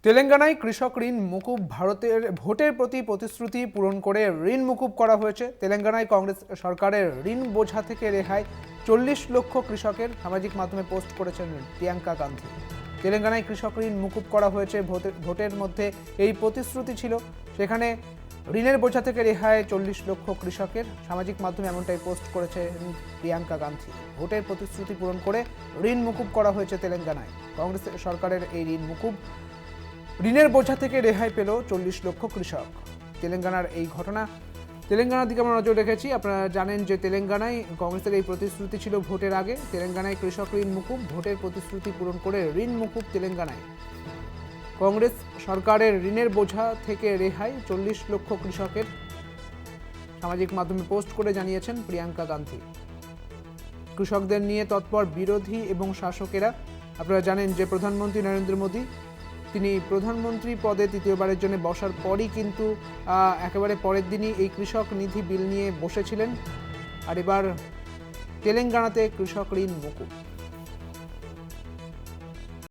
তেলেঙ্গানায় কৃষক ঋণ মুকুব। ভারতের ভোটের প্রতি প্রতিশ্রুতি পূরণ করে ঋণ মুকুব করা হয়েছে। তেলেঙ্গানায় কংগ্রেস সরকারের ঋণ বোঝা থেকে রেহাই 40 লক্ষ কৃষকের, সামাজিক মাধ্যমে পোস্ট করেছেন প্রিয়াঙ্কা গান্ধী। তেলেঙ্গানায় কৃষক ঋণ মুকুব করা হয়েছে। ভোটের মধ্যে এই প্রতিশ্রুতি ছিল, সেখানে ঋণের বোঝা থেকে রেহাই 40 লক্ষ কৃষকের, সামাজিক মাধ্যমে এমনটাই পোস্ট করেছে প্রিয়াঙ্কা গান্ধী। ভোটের প্রতিশ্রুতি পূরণ করে ঋণ মুকুব করা হয়েছে তেলেঙ্গানায়। কংগ্রেস সরকারের এই ঋণ মুকুব, ঋণের বোঝা থেকে রেহাই পেল 40 লক্ষ কৃষক। তেলেঙ্গানার এই ঘটনা, তেলেঙ্গানার দিকে আমরা নজর রেখেছি। আপনারা জানেন যে তেলেঙ্গানায় কংগ্রেসের এই প্রতিশ্রুতি ছিল ভোটের আগে। তেলেঙ্গানায় কৃষক ঋণ মুকুব, ভোটের প্রতিশ্রুতি পূরণ করে ঋণ মুকুব তেলেঙ্গানায়। কংগ্রেস সরকারের ঋণের বোঝা থেকে রেহাই 40 লক্ষ কৃষকের, সামাজিক মাধ্যমে পোস্ট করে জানিয়েছেন প্রিয়াঙ্কা গান্ধী। কৃষকদের নিয়ে তৎপর বিরোধী এবং শাসকেরা। আপনারা জানেন যে প্রধানমন্ত্রী নরেন্দ্র মোদী, তিনি প্রধানমন্ত্রী পদে তৃতীয়বারের জন্য বসার পরই কিন্তু একেবারে পরের দিনই এই কৃষক নিধি বিল নিয়ে বসেছিলেন। আর এবার তেলেঙ্গানাতে কৃষক ঋণ মুকুব।